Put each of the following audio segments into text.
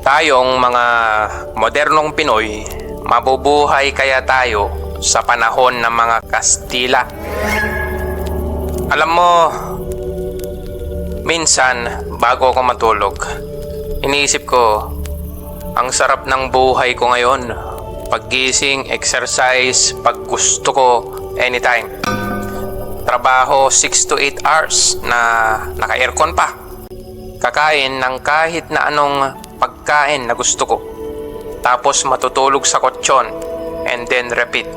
Tayong mga modernong Pinoy, mabubuhay kaya tayo sa panahon ng mga Kastila? Alam mo, minsan bago ako matulog, iniisip ko, ang sarap ng buhay ko ngayon. Paggising, exercise, pag gusto ko, anytime. Trabaho 6 to 8 hours na naka-aircon pa. Kakain ng kahit na anong pagkain na gusto ko. Tapos matutulog sa kotsyon and then repeat.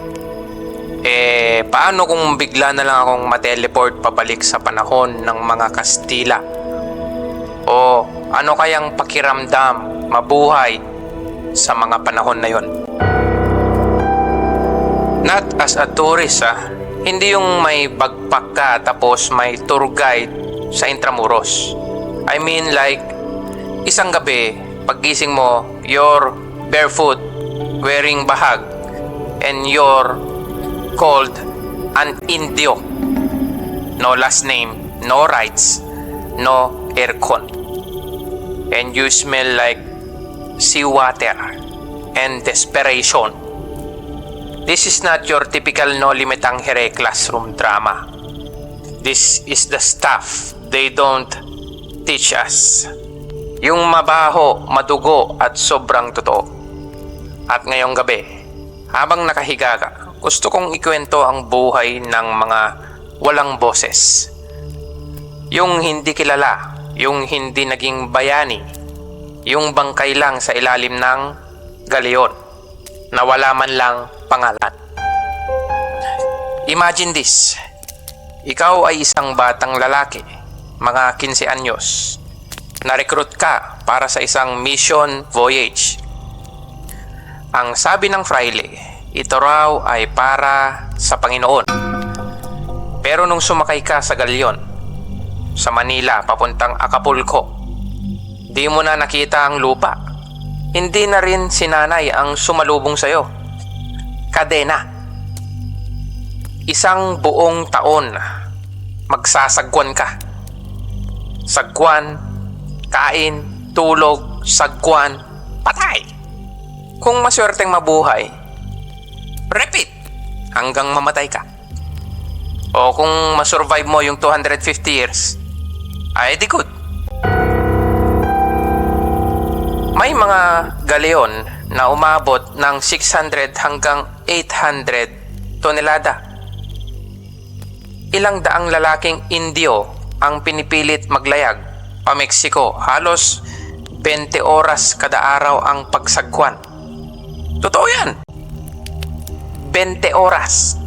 Paano kung bigla na lang akong mateleport pabalik sa panahon ng mga Kastila? O ano kayang pakiramdam mabuhay sa mga panahon na yon? Not as a tourist, hindi yung may backpack ka tapos may tour guide sa Intramuros. I mean like, isang gabi, paggising mo, you're barefoot, wearing bahag, and you're called an Indio. No last name, no rights, no aircon. And you smell like seawater and desperation. This is not your typical No Limitang Here classroom drama. This is the stuff they don't teach us. Yung mabaho, madugo at sobrang totoo. At ngayong gabi, habang nakahiga ka, gusto kong ikwento ang buhay ng mga walang boses. Yung hindi kilala, yung hindi naging bayani, yung bangkay lang sa ilalim ng galeon na wala man lang pangalan. Imagine this. Ikaw ay isang batang lalaki, mga 15 anyos. Na-recruit ka para sa isang mission voyage. Ang sabi ng fraile, ito raw ay para sa Panginoon. Pero nung sumakay ka sa galyon, sa Manila papuntang Acapulco, di mo na nakita ang lupa. Hindi na rin si nanay ang sumalubong sa'yo. Kadena. Isang buong taon, magsasagwan ka. Sagwan, kain, tulog, sagwan, patay. Kung maswerteng mabuhay, repeat hanggang mamatay ka. O kung masurvive mo yung 250 years, ay di good. May mga galeon na umabot ng 600 hanggang 800 tonelada. Ilang daang lalaking Indio ang pinipilit maglayag pa Mexico. Halos 20 oras kada araw ang pagsagwan. Totoo yan. 20 oras.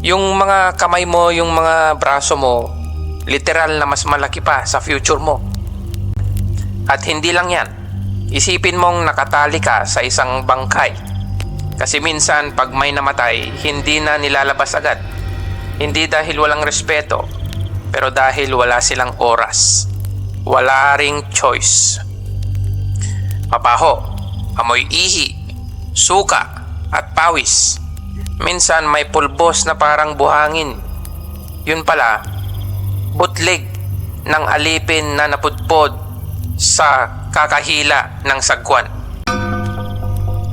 Yung mga kamay mo, yung mga braso mo, literal na mas malaki pa sa future mo. At hindi lang yan. Isipin mong nakatali ka sa isang bangkay. Kasi minsan pag may namatay, hindi na nilalabas agad. Hindi dahil walang respeto, pero dahil wala silang oras. Wala ring choice. Mabaho, amoy ihi, suka, at pawis. Minsan may pulbos na parang buhangin. Yun pala, butlig ng alipin na napudpod sa kakahila ng sagwan.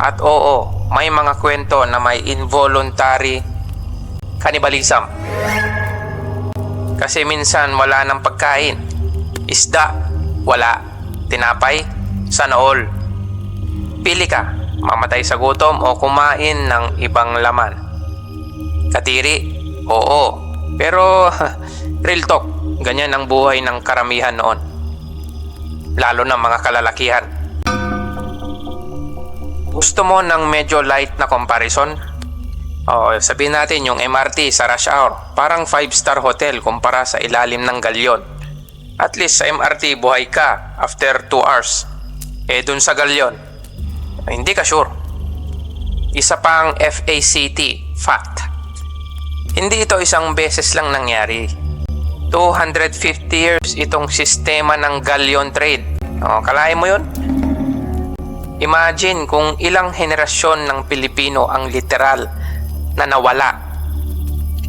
At oo, may mga kwento na may involuntary cannibalism. Kasi minsan wala ng pagkain. Isda, wala. Tinapay, sana all. Pili ka, mamatay sa gutom o kumain ng ibang laman. Katiri, oo. Pero real talk, ganyan ang buhay ng karamihan noon. Lalo na mga kalalakihan. Gusto mo ng medyo light na comparison? Sabihin natin yung MRT sa rush hour, parang 5-star hotel kumpara sa ilalim ng galyon. At least sa MRT buhay ka after 2 hours. Dun sa galyon, hindi ka sure. Isa pang FACT, fact. Hindi ito isang beses lang nangyari. 250 years itong sistema ng galleon trade. Kalahin mo yun? Imagine kung ilang henerasyon ng Pilipino ang literal na nawala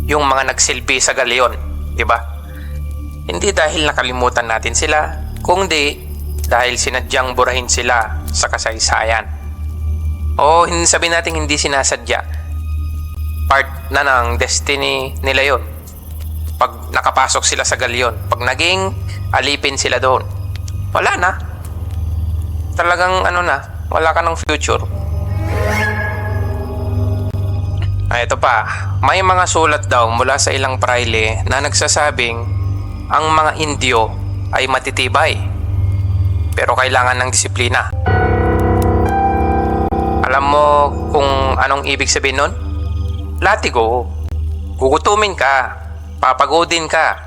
yung mga nagsilbi sa galleon, di ba? Hindi dahil nakalimutan natin sila, kundi dahil sinadyang burahin sila sa kasaysayan. O sabihin natin hindi sinasadya. Part na ng destiny nila yon. Pag nakapasok sila sa galyon, pag naging alipin sila doon, wala na. Talagang wala ka ng future. Ito pa, may mga sulat daw mula sa ilang praile na nagsasabing ang mga Indio ay matitibay pero kailangan ng disiplina. Alam mo kung anong ibig sabihin nun? Latigo. Gugutumin ka, papagodin ka,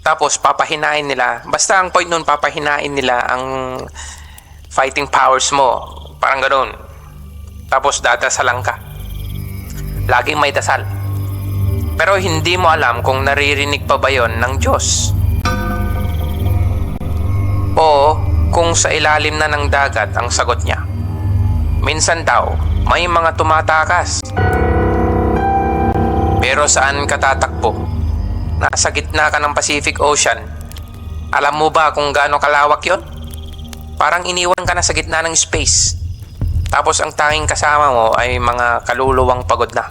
tapos papahinain nila. Basta ang point nun, papahinain nila ang fighting powers mo. Parang ganoon. Tapos dadasalan ka. Laging may dasal. Pero hindi mo alam kung naririnig pa ba yon ng Diyos. O kung sa ilalim na ng dagat ang sagot niya. Minsan daw, may mga tumatakas. Pero saan ka tatakbo? Nasa gitna ka ng Pacific Ocean. Alam mo ba kung gaano kalawak yon? Parang iniwan ka na sa gitna ng space. Tapos ang tanging kasama mo ay mga kaluluwang pagod na.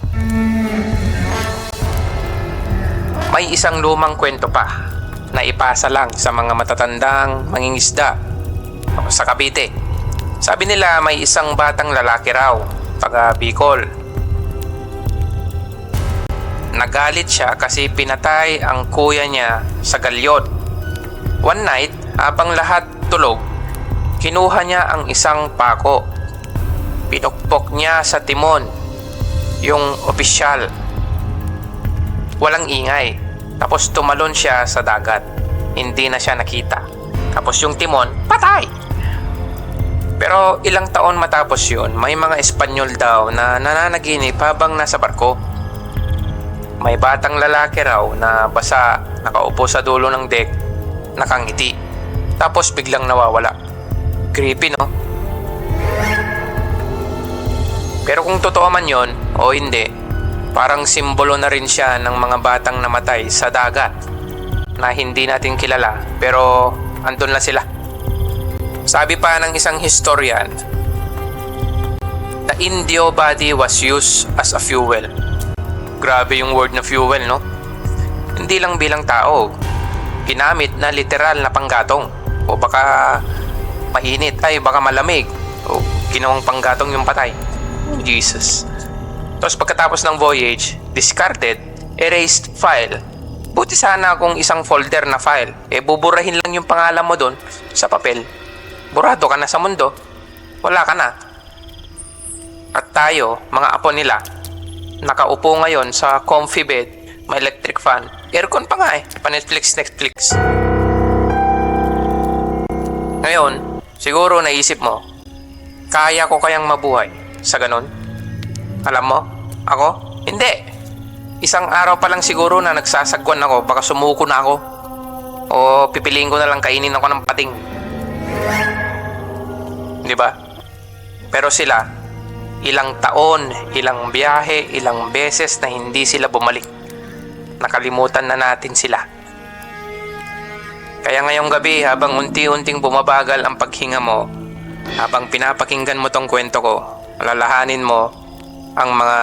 May isang lumang kwento pa na ipasa lang sa mga matatandang mangingisda sa Cavite. Sabi nila may isang batang lalaki raw, taga Bicol. Nagalit siya kasi pinatay ang kuya niya sa galyon. One night, habang lahat tulog, kinuha niya ang isang pako. Pinukpok niya sa timon yung opisyal. Walang ingay. Tapos tumalon siya sa dagat. Hindi na siya nakita. Tapos yung timon, patay! Pero ilang taon matapos yun, may mga Espanyol daw na nananaginip habang nasa barko. May batang lalaki raw na basa, nakaupo sa dulo ng deck, nakangiti. Tapos biglang nawawala. Creepy, no? Pero kung totoo man yon o hindi, parang simbolo na rin siya ng mga batang namatay sa dagat na hindi natin kilala pero andun lang sila. Sabi pa ng isang historian, the Indio body was used as a fuel. Grabe yung word na fuel, no? Hindi lang bilang tao, ginamit na literal na panggatong. O baka mainit, baka malamig, o ginawang panggatong yung patay. Jesus. Tapos pagkatapos ng voyage, discarded, erased file. Buti sana kung isang folder na file, buburahin lang yung pangalan mo doon sa papel. Burado ka na sa mundo. Wala ka na. At tayo, mga apo nila, nakaupo ngayon sa comfy bed, may electric fan, aircon pa nga pa Netflix. Ngayon, siguro naisip mo, kaya ko kayang mabuhay sa ganun? Alam mo, ako? Hindi. Isang araw pa lang siguro na nagsasagwan ako, baka sumuko na ako. O pipiliin ko na lang kainin ako ng pating. Di ba? Pero sila, ilang taon, ilang biyahe, ilang beses na hindi sila bumalik. Nakalimutan na natin sila. Kaya ngayong gabi, habang unti-unting bumabagal ang paghinga mo, habang pinapakinggan mo tong kwento ko, alalahanin mo ang mga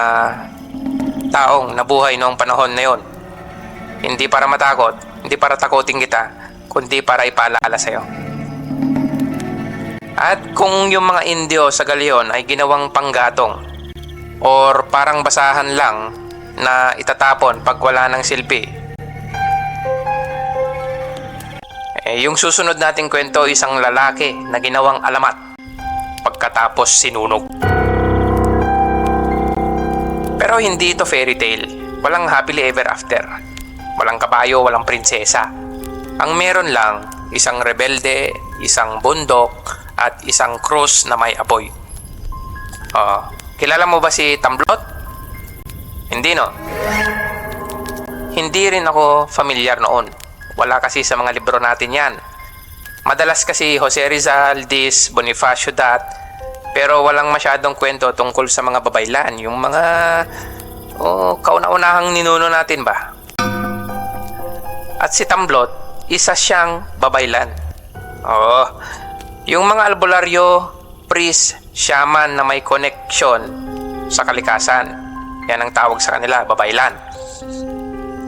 taong nabuhay noong panahon na yon. Hindi para matakot, hindi para takutin kita, kundi para ipaalala sa'yo. At kung yung mga Indio sa galyon ay ginawang panggatong or parang basahan lang na itatapon pag wala ng silbi, yung susunod nating kwento, isang lalaki na ginawang alamat pagkatapos sinunog. Pero hindi ito fairy tale. Walang happily ever after. Walang kabayo, walang prinsesa. Ang meron lang, isang rebelde, isang bundok, at isang krus na may apoy. Kilala mo ba si Tamblot? Hindi, no? Hindi rin ako familiar noon. Wala kasi sa mga libro natin yan. Madalas kasi Jose Rizal, Diz, Bonifacio Dat, pero walang masyadong kwento tungkol sa mga babaylan. Yung mga kauna-unahang ninuno natin ba? At si Tamblot, isa siyang babaylan. Oo. Yung mga albularyo, priest, shaman na may connection sa kalikasan. Yan ang tawag sa kanila, babaylan.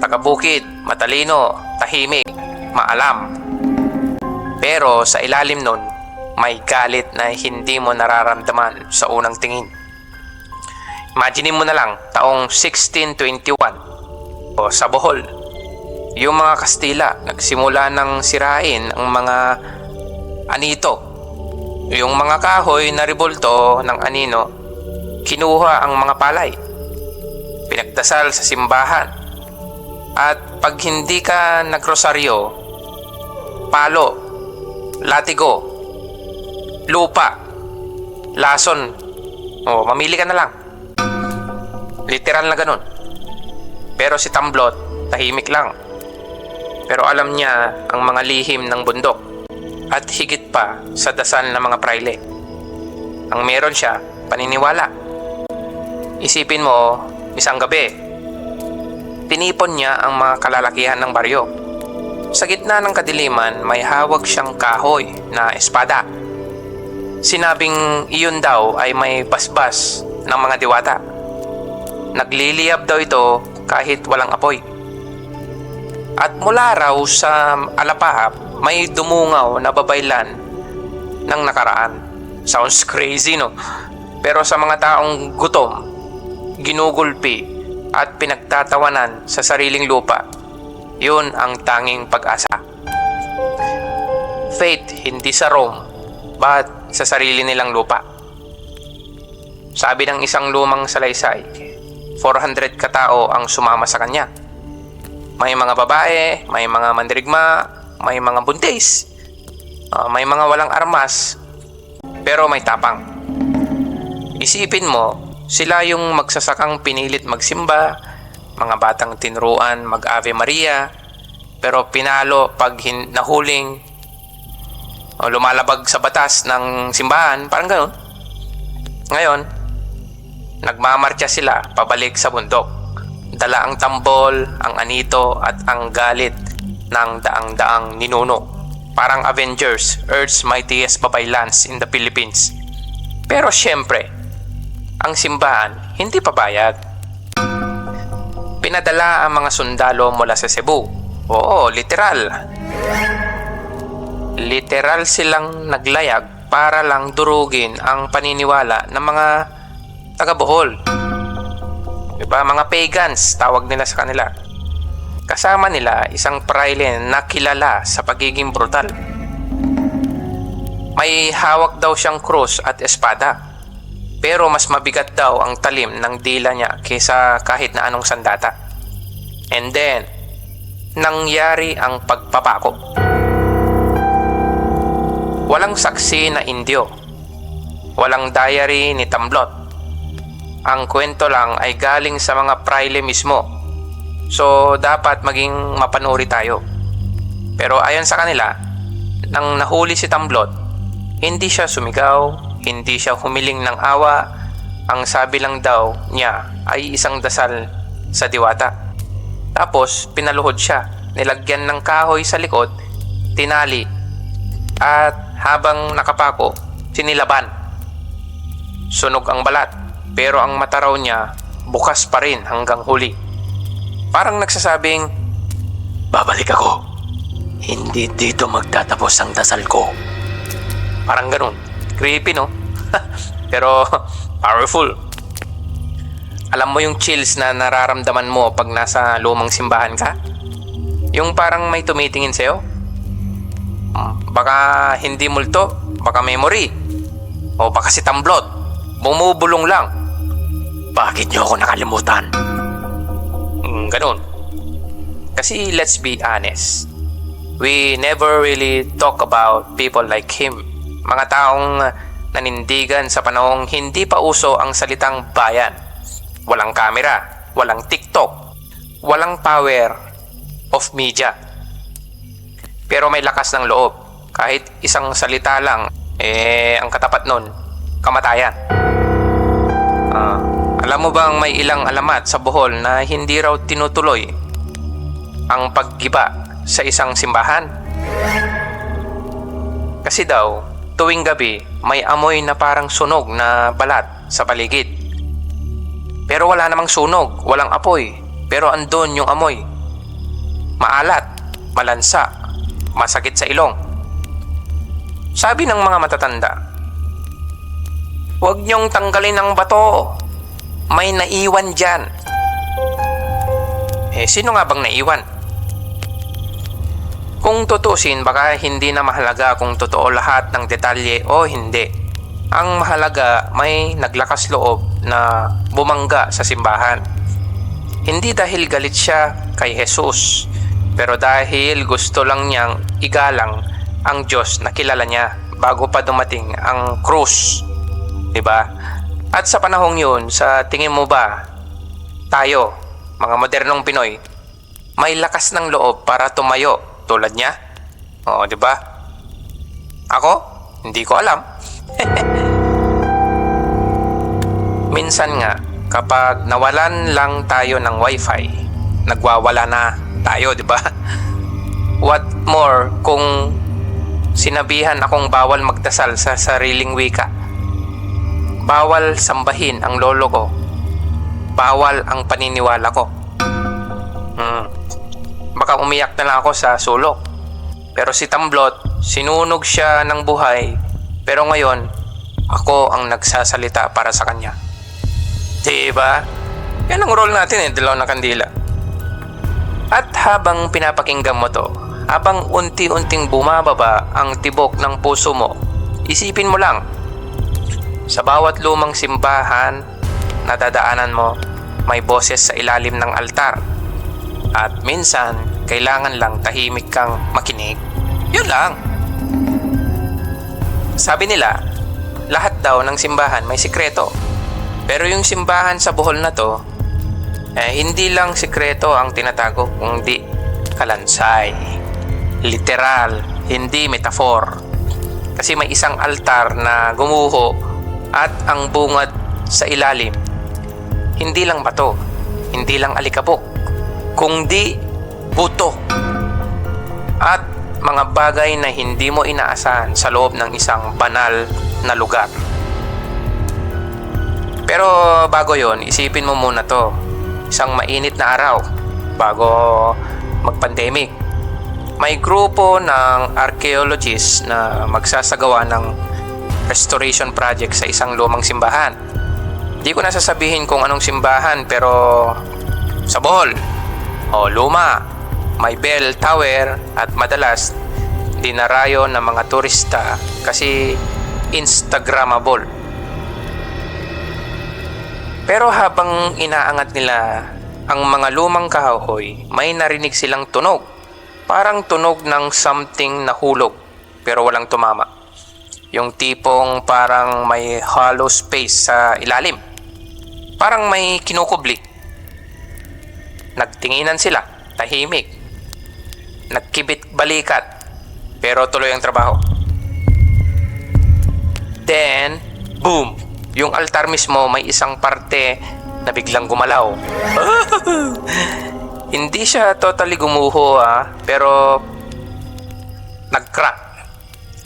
Taga-bukid, matalino, tahimik, maalam. Pero sa ilalim nun, may galit na hindi mo nararamdaman sa unang tingin. Imaginin mo na lang, taong 1621 o sa Bohol, yung mga Kastila nagsimula ng sirain ang mga anito. Yung mga kahoy na rebulto ng anino, kinuha ang mga palay, pinagdasal sa simbahan. At pag hindi ka nagrosaryo, palo, latigo, lupa, lason, o mamili ka na lang. Literal na ganun. Pero si Tamblot, tahimik lang. Pero alam niya ang mga lihim ng bundok at higit pa sa dasal ng mga praile. Ang meron siya, paniniwala. Isipin mo, isang gabi, tinipon niya ang mga kalalakihan ng baryo. Sa gitna ng kadiliman, may hawak siyang kahoy na espada. Sinabing iyon daw ay may basbas ng mga diwata. Nagliliyab daw ito kahit walang apoy. At mula raw sa alapahap, may dumungaw na babaylan ng nakaraan. Sounds crazy, no? Pero sa mga taong gutom, ginugulpi at pinagtatawanan sa sariling lupa, yun ang tanging pag-asa. Faith hindi sa Rome, but sa sarili nilang lupa. Sabi ng isang lumang salaysay, 400 katao ang sumama sa kanya. May mga babae, may mga mandirigma, may mga buntis, may mga walang armas, pero may tapang. Isipin mo, sila yung magsasakang pinilit magsimba, mga batang tinuruan mag-Ave Maria, pero pinalo pag nahuling o lumalabag sa batas ng simbahan, parang gano'n. Ngayon, nagmamarcha sila pabalik sa bundok. Dala ang tambol, ang anito at ang galit ng daang-daang ninuno. Parang Avengers, Earth's mightiest babaylans in the Philippines. Pero syempre, ang simbahan hindi pabayag. Pinadala ang mga sundalo mula sa Cebu. Oo, literal. Literal silang naglayag para lang durugin ang paniniwala ng mga taga-Bohol. Diba? Mga pagans, tawag nila sa kanila. Kasama nila isang praile na kilala sa pagiging brutal. May hawak daw siyang krus at espada. Pero mas mabigat daw ang talim ng dila niya kaysa kahit na anong sandata. And then, nangyari ang pagpapako. Walang saksi na Indio. Walang diary ni Tamblot. Ang kwento lang ay galing sa mga praile mismo. So, dapat maging mapanuri tayo. Pero ayon sa kanila, nang nahuli si Tamblot, hindi siya sumigaw, hindi siya humiling ng awa. Ang sabi lang daw niya ay isang dasal sa diwata. Tapos, pinaluhod siya. Nilagyan ng kahoy sa likod, tinali, at habang nakapako, sinilaban. Sunog ang balat. Pero ang mata raw niya, bukas pa rin hanggang huli. Parang nagsasabing, babalik ako. Hindi dito magtatapos ang dasal ko. Parang ganun. Creepy, no? Pero powerful. Alam mo yung chills na nararamdaman mo pag nasa lumang simbahan ka? Yung parang may tumitingin sa'yo? Baka hindi multo, baka memory, o baka si Tamblot, bumubulong lang. Bakit niyo ako nakalimutan? Ganun. Kasi let's be honest, we never really talk about people like him. Mga taong nanindigan sa panahong hindi pa uso ang salitang bayan. Walang kamera, walang TikTok, walang power of media. Pero may lakas ng loob. Kahit isang salita lang, ang katapat nun, kamatayan. Alam mo bang may ilang alamat sa Bohol na hindi raw tinutuloy ang paggiba sa isang simbahan? Kasi daw, tuwing gabi, may amoy na parang sunog na balat sa paligid. Pero wala namang sunog, walang apoy. Pero andun yung amoy. Maalat, malansa, masakit sa ilong. Sabi ng mga matatanda, "Huwag niyong tanggalin ang bato. May naiwan dyan." Sino nga bang naiwan? Kung tutusin, baka hindi na mahalaga kung totoo lahat ng detalye o hindi. Ang mahalaga, may naglakas loob na bumangga sa simbahan. Hindi dahil galit siya kay Jesus, pero dahil gusto lang niyang igalang ang Diyos na kilala niya bago pa dumating ang krus. Diba? At sa panahong yun, sa tingin mo ba, tayo, mga modernong Pinoy, may lakas ng loob para tumayo tulad niya? Oo, di ba? Ako? Hindi ko alam. Minsan nga, kapag nawalan lang tayo ng wifi, nagwawala na tayo, di ba? What more kung sinabihan akong bawal magdasal sa sariling wika? Bawal sambahin ang lolo ko. Bawal ang paniniwala ko. Baka umiyak na lang ako sa sulok. Pero si Tamblot, sinunog siya ng buhay. Pero ngayon, ako ang nagsasalita para sa kanya. Diba? Yan ang role natin dilaw na kandila. At habang pinapakinggan mo to, habang unti-unting bumababa ang tibok ng puso mo, isipin mo lang, sa bawat lumang simbahan na dadaanan mo, may boses sa ilalim ng altar. At minsan, kailangan lang tahimik kang makinig. Yun lang. Sabi nila, lahat daw ng simbahan may sikreto. Pero yung simbahan sa Bohol na to, hindi lang sikreto ang tinatago, kundi kalansay. Literal, hindi metaphor. Kasi may isang altar na gumuho at ang bungad sa ilalim, hindi lang bato, hindi lang alikabok, kundi buto at mga bagay na hindi mo inaasahan sa loob ng isang banal na lugar. Pero bago yon, isipin mo muna to, isang mainit na araw bago mag-pandemic, may grupo ng archaeologists na magsasagawa ng restoration project sa isang lumang simbahan. Di ko na sasabihin kung anong simbahan, pero sa Bohol. Luma, may bell tower at madalas dinarayo ng mga turista kasi Instagrammable. Pero habang inaangat nila ang mga lumang kahoy, may narinig silang tunog. Parang tunog ng something na hulog pero walang tumama. Yung tipong parang may hollow space sa ilalim. Parang may kinukubli. Nagtinginan sila, tahimik. Nagkibit balikat, pero tuloy ang trabaho. Then, boom! Yung altar mismo may isang parte na biglang gumalaw. Hindi siya totally gumuho pero nag-crack.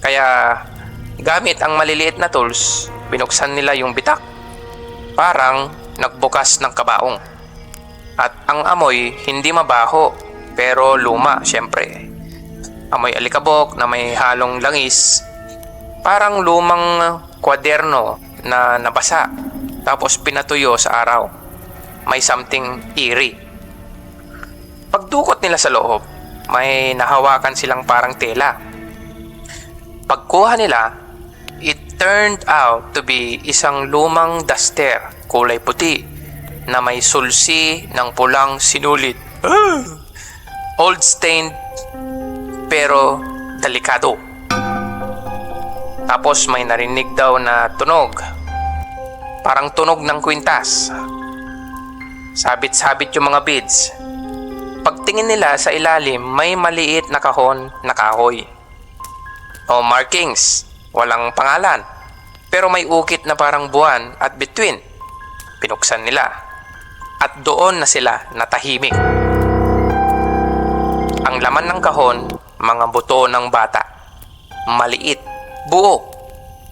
Kaya gamit ang maliliit na tools, binuksan nila yung bitak. Parang nagbukas ng kabaong. At ang amoy hindi mabaho pero luma syempre. Amoy alikabok na may halong langis. Parang lumang kwaderno na nabasa tapos pinatuyo sa araw. May something eerie. Pagdukot nila sa loob, may nahawakan silang parang tela. Pagkuha nila, it turned out to be isang lumang duster, kulay puti, na may sulsi ng pulang sinulit. Old stained pero delikado. Tapos may narinig daw na tunog. Parang tunog ng kwintas. Sabit-sabit yung mga beads. Pagtingin nila sa ilalim, may maliit na kahon na kahoy. Markings, walang pangalan. Pero may ukit na parang buwan at bituin. Pinuksan nila. At doon na sila natahimik. Ang laman ng kahon, mga buto ng bata. maliit, buo,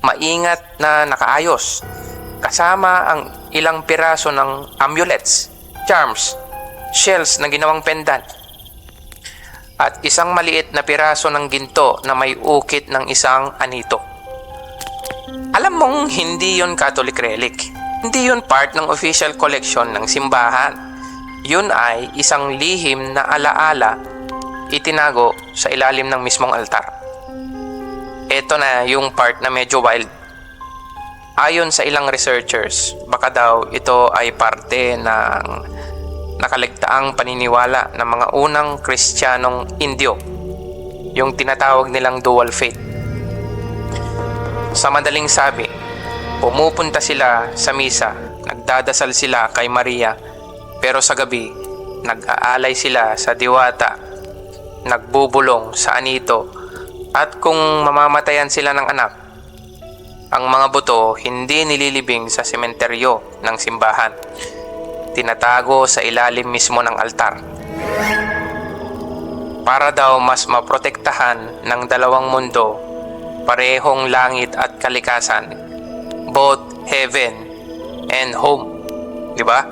maingat na nakaayos, kasama ang ilang piraso ng amulets, charms, shells na ginawang pendant, at isang maliit na piraso ng ginto na may ukit ng isang anito. Alam mong hindi yon Catholic relic. Hindi yon part ng official collection ng simbahan. Yun ay isang lihim na alaala itinago sa ilalim ng mismong altar. Ito na yung part na medyo wild. Ayon sa ilang researchers, baka daw ito ay parte ng nakaligtaang paniniwala ng mga unang Kristiyanong Indio, yung tinatawag nilang dual faith. Sa madaling sabi, pumupunta sila sa misa, nagdadasal sila kay Maria, pero sa gabi, nag-aalay sila sa diwata, nagbubulong sa anito, at kung mamamatayan sila ng anak, ang mga buto hindi nililibing sa sementeryo ng simbahan. Tinatago sa ilalim mismo ng altar. Para daw mas maprotektahan ng dalawang mundo, parehong langit at kalikasan, both heaven and home. Diba?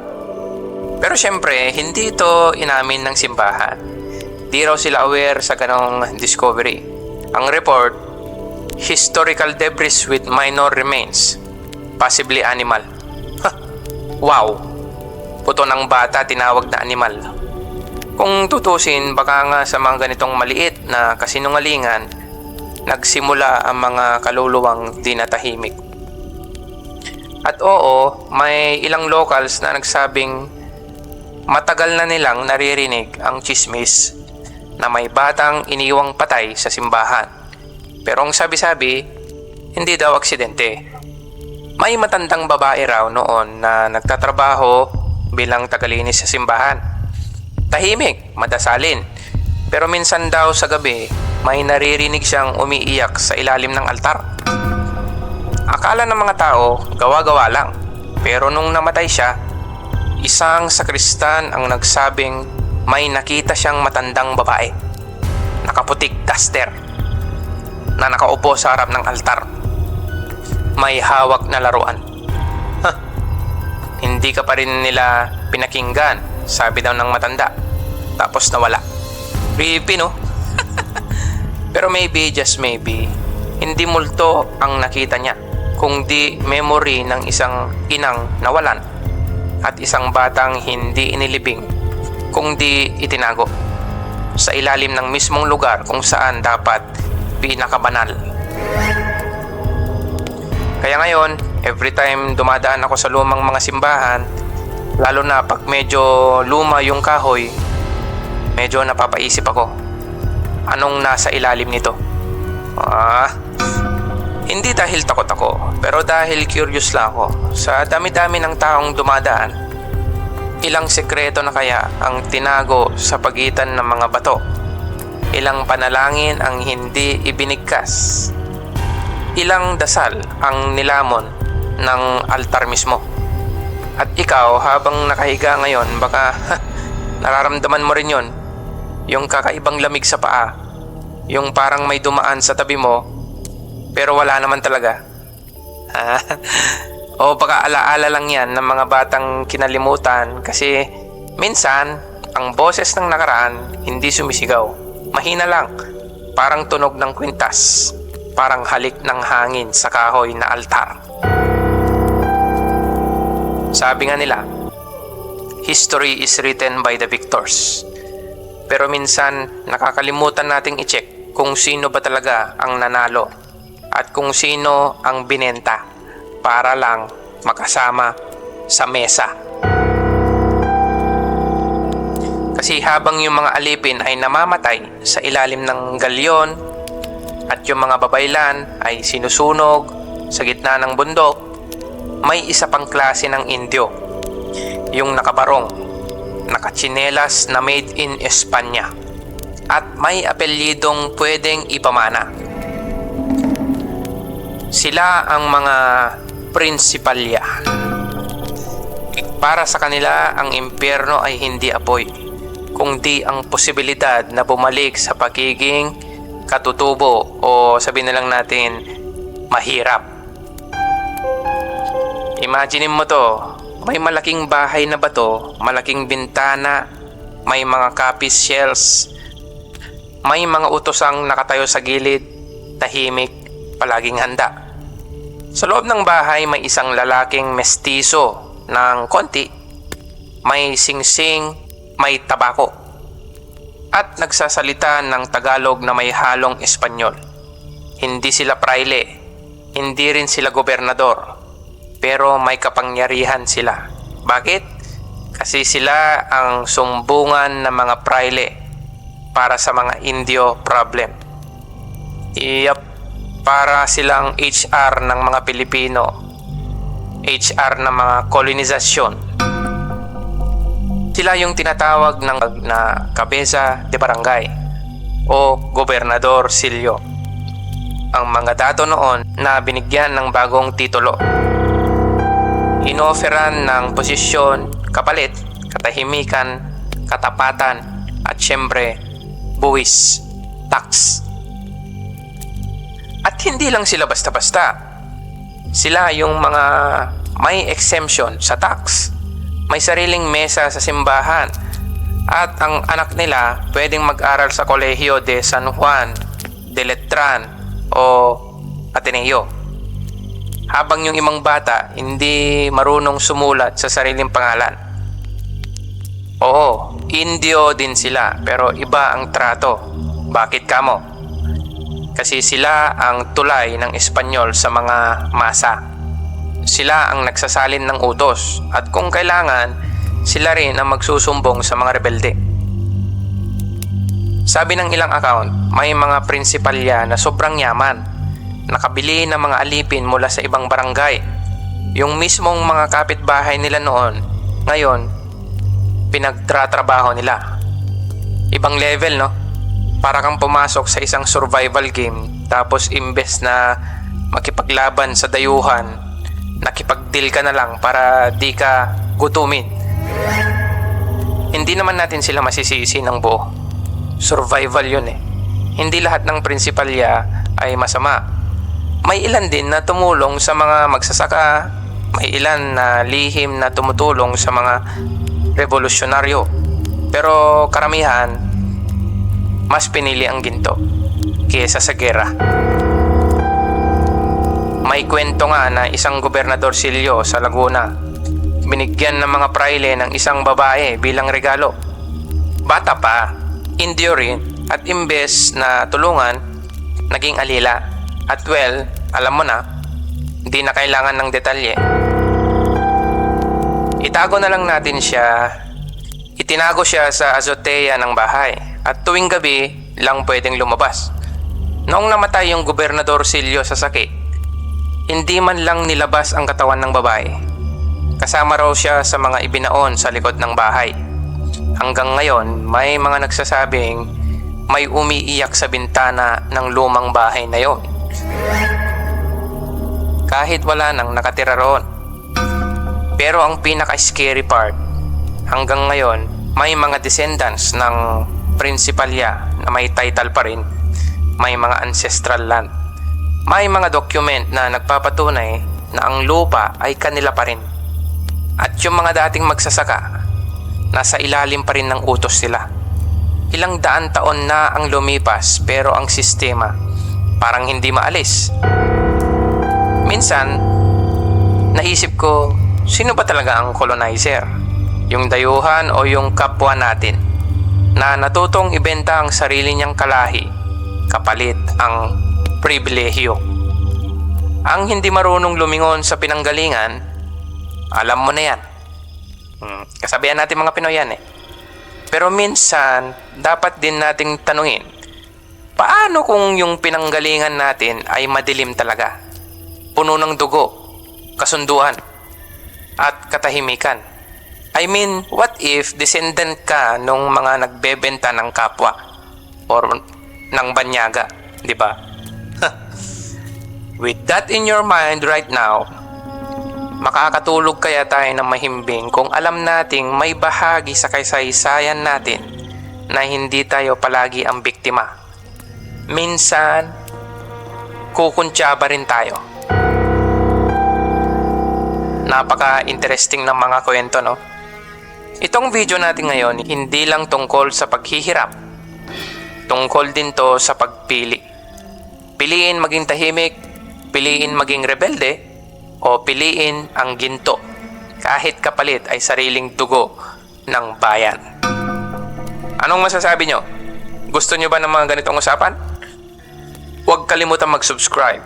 Pero syempre, hindi ito inamin ng simbahan. Di raw sila aware sa ganong discovery. Ang report, historical debris with minor remains, possibly animal. Wow! Puto ng bata tinawag na animal. Kung tutusin, baka nga sa mga ganitong maliit na kasinungalingan, nagsimula ang mga kaluluwang di natahimik. At oo, may ilang locals na nagsabing matagal na nilang naririnig ang chismis na may batang iniwang patay sa simbahan. Pero ang sabi-sabi, hindi daw aksidente. May matandang babae raw noon na nagtatrabaho bilang tagalinis sa simbahan. Tahimik, madasalin. Pero minsan daw sa gabi, may naririnig siyang umiiyak sa ilalim ng altar. Akala ng mga tao, gawa-gawa lang. Pero nung namatay siya, isang sakristan ang nagsabing may nakita siyang matandang babae. Nakaputik duster na nakaupo sa harap ng altar. May hawak na laruan. Hindi ka pa rin nila pinakinggan, sabi daw ng matanda. Tapos nawala. Creepy, no? Pero maybe, just maybe, hindi multo ang nakita niya, kundi memory ng isang inang nawalan at isang batang hindi inilibing, kundi itinago sa ilalim ng mismong lugar kung saan dapat pinakabanal. Kaya ngayon, every time dumadaan ako sa lumang mga simbahan, lalo na pag medyo luma yung kahoy, medyo napapaisip ako. Anong nasa ilalim nito? Hindi dahil takot ako, pero dahil curious lang ako. Sa dami-dami ng taong dumadaan, ilang sekreto na kaya ang tinago sa pagitan ng mga bato? Ilang panalangin ang hindi ibinigkas? Ilang dasal ang nilamon ng altar mismo? At ikaw, habang nakahiga ngayon, baka nararamdaman mo rin yon. Yung kakaibang lamig sa paa, yung parang may dumaan sa tabi mo, pero wala naman talaga. O baka alaala lang yan ng mga batang kinalimutan kasi minsan, ang boses ng nakaraan hindi sumisigaw. Mahina lang, parang tunog ng kwintas, parang halik ng hangin sa kahoy na altar. Sabi nga nila, history is written by the victors. Pero minsan nakakalimutan nating i-check kung sino ba talaga ang nanalo at kung sino ang binenta para lang makasama sa mesa. Kasi habang yung mga alipin ay namamatay sa ilalim ng galyon at yung mga babaylan ay sinusunog sa gitna ng bundok, may isa pang klase ng Indio, yung nakabarong, nakatsinelas na made in Espanya at may apelyidong pwedeng ipamana. Sila ang mga prinsipalya. Para sa kanila, ang impyerno ay hindi apoy, kundi ang posibilidad na bumalik sa pagiging katutubo o sabihin na lang natin mahirap. Imagine mo to, may malaking bahay na bato, malaking bintana, may mga copy shells, may mga utosang nakatayo sa gilid, tahimik, palaging handa. Sa loob ng bahay may isang lalaking mestizo ng konti, may singsing, may tabako, at nagsasalita ng Tagalog na may halong Espanyol. Hindi sila praile, hindi rin sila gobernador, pero may kapangyarihan sila. Bakit? Kasi sila ang sumbungan ng mga praile para sa mga Indio problem. Iyap, para silang HR ng mga Pilipino, HR ng mga kolonisasyon. Sila yung tinatawag na Cabeza de Barangay o Gobernador Silyo. Ang mga dato noon na binigyan ng bagong titulo. Inoferan ng posisyon, kapalit, katahimikan, katapatan, at syempre, buwis, tax. At hindi lang sila basta-basta. Sila yung mga may exemption sa tax. May sariling mesa sa simbahan. At ang anak nila pwedeng mag-aral sa Kolehiyo de San Juan de Letran o Ateneo. Habang yung ibang bata hindi marunong sumulat sa sariling pangalan. Oo, Indio din sila pero iba ang trato. Bakit kamo? Kasi sila ang tulay ng Espanyol sa mga masa. Sila ang nagsasalin ng utos at kung kailangan, sila rin ang magsusumbong sa mga rebelde. Sabi ng ilang account, may mga prinsipalya na sobrang yaman, nakabili ng mga alipin mula sa ibang barangay. Yung mismong mga kapitbahay nila noon, ngayon, pinagtratrabaho nila. Ibang level, no? Para kang pumasok sa isang survival game, tapos imbes na makipaglaban sa dayuhan, nakipag-deal ka na lang para di ka gutumin. Hindi naman natin sila masisisi ng buo. Survival yun eh. Hindi lahat ng prinsipalya ay masama. May ilan din na tumulong sa mga magsasaka. May ilan na lihim na tumutulong sa mga revolusyonaryo. Pero karamihan, mas pinili ang ginto kaysa sa gera. May kwento nga na isang gobernador Silyo sa Laguna, binigyan ng mga praile ng isang babae bilang regalo. Bata pa, Indio rin, at imbes na tulungan, naging alila. At well, alam mo na, hindi na kailangan ng detalye. Itago na lang natin siya. Itinago siya sa azotea ng bahay at tuwing gabi lang pwedeng lumabas. Noong namatay yung gobernador Silyo sa sakit, hindi man lang nilabas ang katawan ng babae. Kasama raw siya sa mga ibinaon sa likod ng bahay. Hanggang ngayon, may mga nagsasabing may umiiyak sa bintana ng lumang bahay na yon. Kahit wala nang nakatira roon. Pero ang pinaka-scary part, hanggang ngayon, may mga descendants ng prinsipalya na may title pa rin, may mga ancestral land. May mga document na nagpapatunay na ang lupa ay kanila pa rin. At yung mga dating magsasaka, nasa ilalim pa rin ng utos sila. Ilang daan taon na ang lumipas pero ang sistema parang hindi maalis. Minsan, naisip ko, sino ba talaga ang colonizer? Yung dayuhan o yung kapwa natin na natutong ibenta ang sarili niyang kalahi kapalit ang pribilehyo. Ang hindi marunong lumingon sa pinanggalingan, alam mo na yan. Kasabihan natin mga Pinoy yan eh. Pero minsan, dapat din nating tanungin, paano kung yung pinanggalingan natin ay madilim talaga? Puno ng dugo, kasunduan, at katahimikan. I mean, what if descendant ka nung mga nagbebenta ng kapwa or ng banyaga, di ba? With that in your mind right now, makakatulog kaya tayo ng mahimbing kung alam nating may bahagi sa kasaysayan natin na hindi tayo palagi ang biktima. minsan kukuntsaba rin tayo. Napaka-interesting ng mga kwento, no? Itong video natin ngayon, hindi lang tungkol sa paghihirap. Tungkol din to sa pagpili. Piliin maging tahimik, piliin maging rebelde, o piliin ang ginto. Kahit kapalit ay sariling dugo ng bayan. Anong masasabi nyo? Gusto nyo ba ng mga ganitong usapan? Huwag kalimutan mag-subscribe.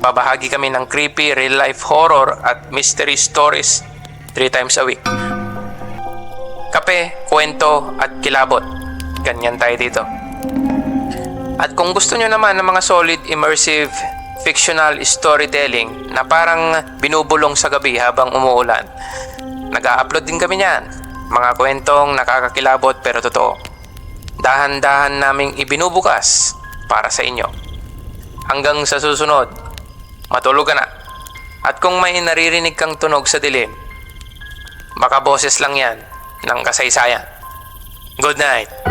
Babahagi kami ng creepy, real-life horror at mystery stories 3 times a week. Kape, kwento at kilabot. Ganyan tayo dito. At kung gusto nyo naman ng mga solid, immersive, fictional storytelling na parang binubulong sa gabi habang umuulan, nag-a-upload din kami niyan. Mga kwentong nakakakilabot pero totoo. Dahan-dahan naming ibinubukas para sa inyo. Hanggang sa susunod, matulog ka na. At kung may naririnig kang tunog sa dilim, baka boses lang yan ng kasaysayan. Good night.